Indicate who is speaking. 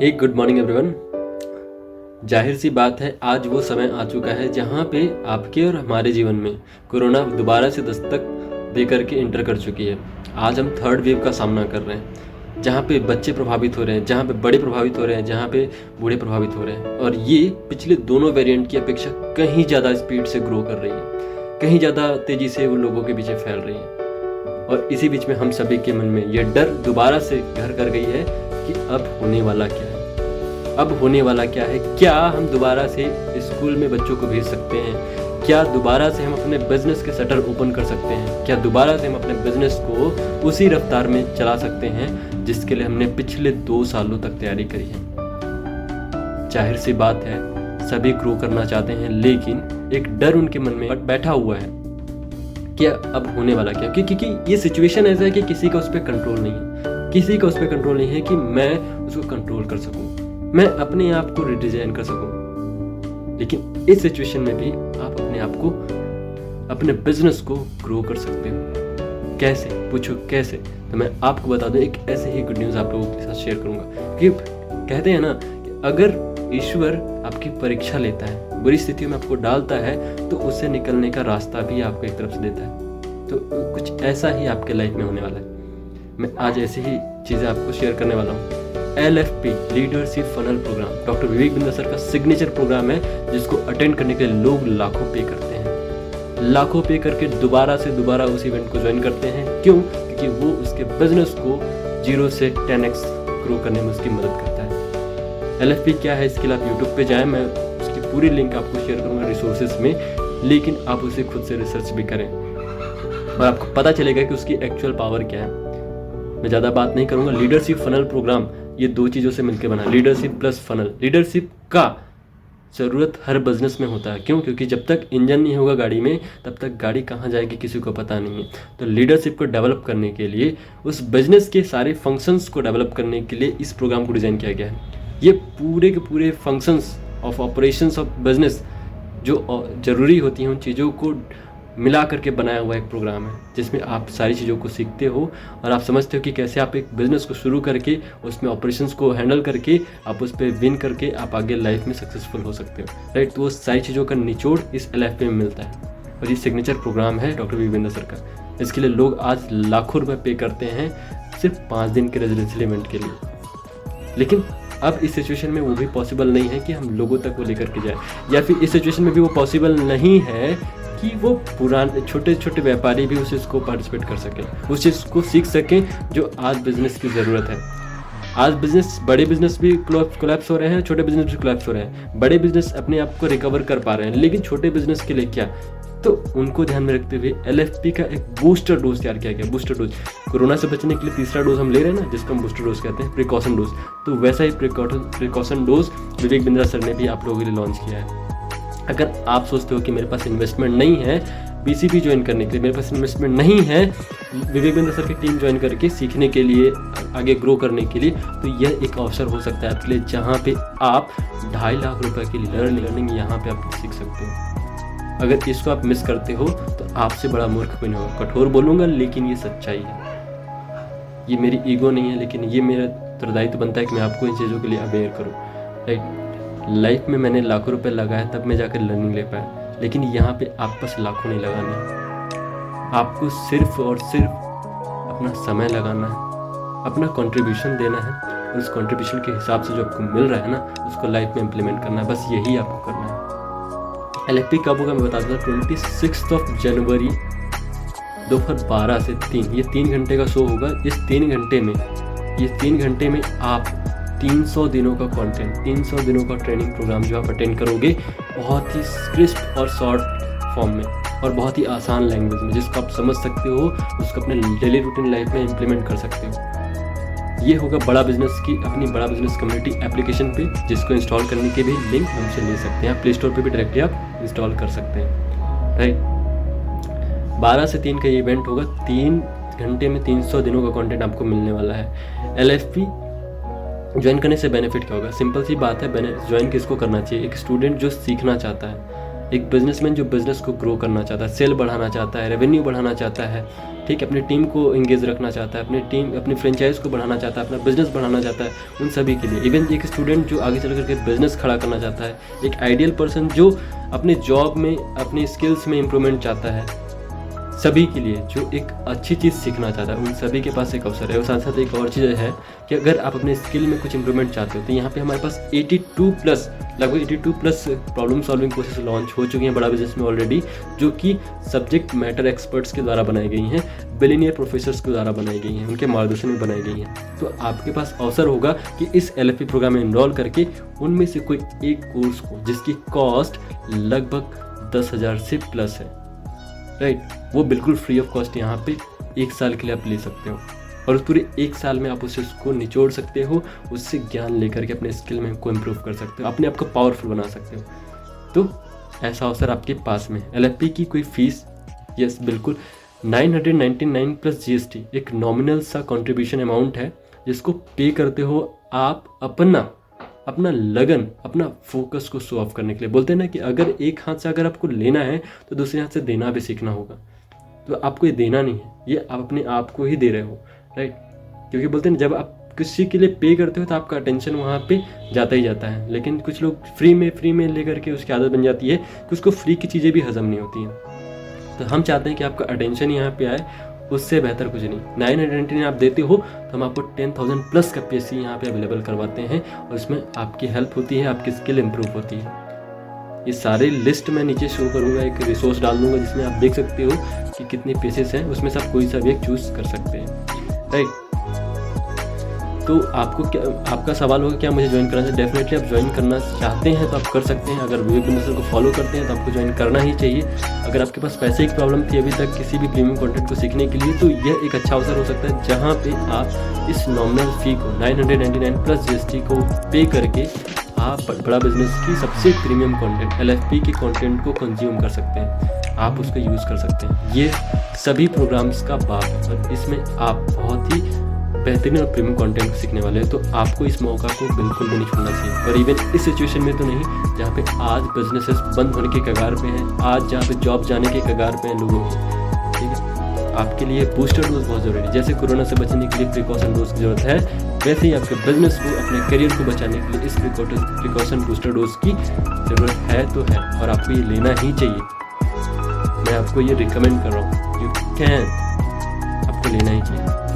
Speaker 1: हे good morning everyone. जाहिर सी बात है, आज वो समय आ चुका है जहाँ पे आपके और हमारे जीवन में कोरोना दोबारा से दस्तक दे करके इंटर कर चुकी है। आज हम थर्ड वेव का सामना कर रहे हैं, जहाँ पे बच्चे प्रभावित हो रहे हैं, जहाँ पे बड़े प्रभावित हो रहे हैं, जहाँ पे बूढ़े प्रभावित हो रहे हैं। और ये पिछले दोनों वेरिएंट की अपेक्षा कहीं ज़्यादा स्पीड से ग्रो कर रही है, कहीं ज़्यादा तेज़ी से वो लोगों के पीछे फैल रही है। और इसी बीच में हम सभी के मन में यह डर दोबारा से घर कर गई है कि अब होने वाला क्या है, अब होने वाला क्या है। क्या हम दोबारा से स्कूल में बच्चों को भेज सकते हैं? क्या दोबारा से हम अपने बिजनेस के शटर ओपन कर सकते हैं? क्या दोबारा से हम अपने बिजनेस को उसी रफ्तार में चला सकते हैं जिसके लिए हमने पिछले 2 सालों तक तैयारी करी है? जाहिर सी बात है, सभी ग्रो करना चाहते हैं, लेकिन एक डर उनके मन में बैठा हुआ है कि अब होने वाला क्या। क्योंकि ये सिचुएशन ऐसा है कि किसी का उस पर कंट्रोल नहीं है, किसी का उस पर कंट्रोल नहीं है कि मैं उसको कंट्रोल कर सकूं, मैं अपने आप को रिडिजाइन कर सकूं। लेकिन इस सिचुएशन में भी आप अपने आप को, अपने बिजनेस को ग्रो कर सकते हो। कैसे? पूछो कैसे? तो मैं आपको बता दूं, एक ऐसे ही गुड न्यूज़ आप लोगों के साथ शेयर करूंगा कि कहते हैं ना कि अगर ईश्वर आपकी परीक्षा लेता है, बुरी स्थितियों में आपको डालता है, तो उससे निकलने का रास्ता भी आपको एक तरफ से देता है। तो कुछ ऐसा ही आपके लाइफ में होने वाला है। मैं आज ऐसी ही चीज़ें आपको शेयर करने वाला हूँ। LFP leadership funnel programme doctor Vivek Bindra sir का सिग्नेचर प्रोग्राम है, जिसको अटेंड करने के लिए लोग लाखों पे करते हैं, लाखों पे करके दोबारा से दोबारा उस इवेंट को ज्वाइन करते हैं। क्यों? क्योंकि वो उसके बिजनेस को 0 से 10x ग्रो करने में उसकी मदद करता है। LFP क्या है, इसके लिए आप यूट्यूब पे जाएं, मैं उसकी पूरी लिंक आपको शेयर करूँगा रिसोर्सेज में, लेकिन आप उसे खुद से रिसर्च भी करें और आपको पता चलेगा कि उसकी एक्चुअल पावर क्या है। मैं ज़्यादा बात नहीं करूँगा। लीडरशिप फनल प्रोग्राम ये 2 चीज़ों से मिलकर बना, लीडरशिप प्लस फनल। लीडरशिप का ज़रूरत हर बिजनेस में होता है। क्यों? क्योंकि जब तक इंजन नहीं होगा गाड़ी में, तब तक गाड़ी कहाँ जाएगी किसी को पता नहीं है। तो लीडरशिप को डेवलप करने के लिए, उस बिजनेस के सारे फंक्शंस को डेवलप करने के लिए इस प्रोग्राम को डिज़ाइन किया गया है। ये पूरे के पूरे functions of operations of business जो ज़रूरी होती हैं, उन चीज़ों को मिला करके बनाया हुआ एक प्रोग्राम है, जिसमें आप सारी चीज़ों को सीखते हो और आप समझते हो कि कैसे आप एक बिज़नेस को शुरू करके उसमें ऑपरेशंस को हैंडल करके आप उस पर विन करके आप आगे लाइफ में सक्सेसफुल हो सकते हो, राइट। तो वो सारी चीज़ों का निचोड़ इस LFP में मिलता है और ये सिग्नेचर प्रोग्राम है डॉक्टर विवेक बिंद्रा सर का। इसके लिए लोग आज लाखों रुपये पे करते हैं सिर्फ 5 दिन के रेजिडेंशियल इवेंट के लिए। लेकिन अब इस सिचुएशन में वो भी पॉसिबल नहीं है कि हम लोगों तक वो लेकर के जाए, या फिर इस सिचुएशन में भी वो पॉसिबल नहीं है कि वो पुराने छोटे छोटे व्यापारी भी उस चीज़ को पार्टिसिपेट कर सकें, उस चीज़ को सीख सकें जो आज बिजनेस की ज़रूरत है। आज बिजनेस, बड़े बिजनेस भी कोलैप्स हो रहे हैं, छोटे बिजनेस भी कोलैप्स हो रहे हैं। बड़े बिजनेस अपने आप को रिकवर कर पा रहे हैं, लेकिन छोटे बिजनेस के लिए क्या? तो उनको ध्यान में रखते हुए LFP का एक बूस्टर डोज तैयार किया गया। बूस्टर डोज, कोरोना से बचने के लिए तीसरा डोज हम ले रहे हैं ना, जिसको हम बूस्टर डोज कहते हैं, प्रिकॉशन डोज। तो वैसा ही प्रिकॉशन डोज विवेक बिंद्रा सर ने भी आप लोगों के लिए लॉन्च किया है। अगर आप सोचते हो कि मेरे पास इन्वेस्टमेंट नहीं है BCP ज्वाइन करने के लिए, मेरे पास इन्वेस्टमेंट नहीं है विवेक बिंद्रा सर की टीम ज्वाइन करके सीखने के लिए, आगे ग्रो करने के लिए, तो यह एक अवसर हो सकता है आपके लिए, जहाँ पे आप 2.5 लाख रुपए की लर्निंग यहाँ पे आप सीख सकते हो। अगर इसको आप मिस करते हो तो आपसे बड़ा मूर्ख कोई नहीं होगा। कठोर बोलूँगा, लेकिन ये सच्चाई है। ये मेरी ईगो नहीं है, लेकिन ये मेरा उत्तरदायित्व बनता है कि मैं आपको इन चीज़ों के लिए अवेयर करूँ, राइट। लाइफ में मैंने लाखों रुपए लगाए, तब मैं जाकर लर्निंग ले पाया, लेकिन यहाँ पे आप पास लाखों नहीं लगाने। आपको सिर्फ और सिर्फ अपना समय लगाना है, अपना कंट्रीब्यूशन देना है, और उस कंट्रीब्यूशन के हिसाब से जो आपको मिल रहा है ना, उसको लाइफ में इम्प्लीमेंट करना है। बस यही आपको करना है। LFP कब होगा मैं बता दूँगा, 26 जनवरी दोपहर 12 से 3, ये 3 घंटे का शो होगा। इस 3 घंटे में आप 300 दिनों का कंटेंट, 300 दिनों का ट्रेनिंग प्रोग्राम जो आप अटेंड करोगे, बहुत ही क्रिस्प और शॉर्ट फॉर्म में और बहुत ही आसान लैंग्वेज में, जिसको आप समझ सकते हो, उसको अपने डेली रूटीन लाइफ में इम्प्लीमेंट कर सकते हो। ये होगा बड़ा बिजनेस की अपनी बड़ा बिजनेस कम्युनिटी एप्लीकेशन पे, जिसको इंस्टॉल करने के भी लिंक हमसे ले सकते हैं। आप प्ले स्टोर पे भी डायरेक्टली आप इंस्टॉल कर सकते हैं, राइट। 12 से 3 का ये इवेंट होगा। 3 घंटे में 300 दिनों का कंटेंट आपको मिलने वाला है। LFP ज्वाइन करने से बेनिफिट क्या होगा? सिंपल सी बात है, ज्वाइन किसको करना चाहिए? एक स्टूडेंट जो सीखना चाहता है, एक बिजनेसमैन जो बिजनेस को ग्रो करना चाहता है, सेल बढ़ाना चाहता है, रेवेन्यू बढ़ाना चाहता है, ठीक है, अपनी टीम को एंगेज रखना चाहता है, अपनी फ्रेंचाइज को बढ़ाना चाहता है, अपना बिजनेस बढ़ाना चाहता है, उन सभी के लिए। इवन एक स्टूडेंट जो आगे चल करके बिजनेस खड़ा करना चाहता है, एक आइडियल पर्सन जो अपने जॉब में अपनी स्किल्स में इम्प्रूवमेंट चाहता है, सभी के लिए जो एक अच्छी चीज़ सीखना चाहता है, उन सभी के पास एक अवसर है। और साथ साथ एक और चीज़ है कि अगर आप अपने स्किल में कुछ इंप्रूवमेंट चाहते हो तो यहाँ पे हमारे पास 82+ लगभग 82+ प्रॉब्लम सॉल्विंग कोर्सेज लॉन्च हो चुकी हैं बड़ा बिजनेस में ऑलरेडी, जो कि सब्जेक्ट मैटर एक्सपर्ट्स के द्वारा बनाई गई हैं, बिलियनियर प्रोफेसर्स के द्वारा बनाई गई हैं, उनके मार्गदर्शन में बनाई गई हैं। तो आपके पास अवसर होगा कि इस LFP प्रोग्राम में इनरोल करके उनमें से कोई एक कोर्स को, जिसकी कॉस्ट लगभग 10,000 से प्लस है, राइट, वो बिल्कुल फ्री ऑफ कॉस्ट यहाँ पे 1 साल के लिए आप ले सकते हो। और उस पूरे 1 साल में आप उसको निचोड़ सकते हो, उससे ज्ञान लेकर के अपने स्किल में को इम्प्रूव कर सकते हो, अपने आप को पावरफुल बना सकते हो। तो ऐसा अवसर आपके पास में। LFP की कोई फीस, यस बिल्कुल 999 प्लस GST एक नॉमिनल सा कंट्रीब्यूशन अमाउंट है, जिसको पे करते हो आप अपना लगन, अपना फोकस को शो ऑफ करने के लिए। बोलते हैं ना कि अगर एक हाथ से अगर आपको लेना है तो दूसरे हाथ से देना भी सीखना होगा। तो आपको ये देना नहीं है, ये आप अपने आप को ही दे रहे हो, राइट। क्योंकि बोलते हैं जब आप किसी के लिए पे करते हो तो आपका अटेंशन वहाँ पे जाता ही जाता है। लेकिन कुछ लोग फ्री में लेकर के उसकी आदत बन जाती है कि उसको फ्री की चीज़ें भी हजम नहीं होती हैं। तो हम चाहते हैं कि आपका अटेंशन यहाँ पे आए, उससे बेहतर कुछ नहीं। 999 आप देते हो तो हम आपको 10,000 प्लस का PSC यहाँ पे अवेलेबल करवाते हैं, और इसमें आपकी हेल्प होती है, आपकी स्किल इंप्रूव होती है। ये सारे लिस्ट मैं नीचे शो करूँगा, एक रिसोर्स डाल दूँगा जिसमें आप देख सकते हो कि कितने पीसेस हैं, उसमें से आप कोई सा भी एक चूज़ कर सकते हैं, राइट। तो आपका सवाल होगा क्या मुझे ज्वाइन करना चाहिए? डेफिनेटली आप ज्वाइन करना चाहते हैं तो आप कर सकते हैं। अगर विवेक बिंदु सर को फॉलो करते हैं तो आपको ज्वाइन करना ही चाहिए। अगर आपके पास पैसे की प्रॉब्लम थी अभी तक किसी भी प्रीमियम कंटेंट को सीखने के लिए, तो यह एक अच्छा अवसर हो सकता है जहाँ पे आप इस नॉमिनल फी को 999 प्लस GST को पे करके आप बड़ा बिजनेस की सबसे प्रीमियम कंटेंट LFP के कंटेंट को कंज्यूम कर सकते हैं, आप उसका यूज़ कर सकते हैं। ये सभी प्रोग्राम्स का बाप है और इसमें आप बहुत ही बेहतरीन और प्रीमियम कंटेंट सीखने वाले हैं। तो आपको इस मौका को बिल्कुल भी नहीं छोड़ना चाहिए। और इवन इस सिचुएशन में तो नहीं जहाँ पे आज बिजनेसेस बंद होने के कगार पे हैं, आज जहाँ पे जॉब जाने के कगार पे हैं लोगों की, ठीक है। आपके लिए बूस्टर डोज बहुत ज़रूरी है। जैसे कोरोना से बचने के लिए प्रिकॉशन डोज की ज़रूरत है, वैसे ही आपके बिजनेस को, अपने करियर को बचाने के लिए इस प्रिकॉशन बूस्टर डोज की ज़रूरत है तो है, और आपको ये लेना ही चाहिए। मैं आपको ये रिकमेंड कर रहा हूँ, यू कैन, आपको लेना ही चाहिए।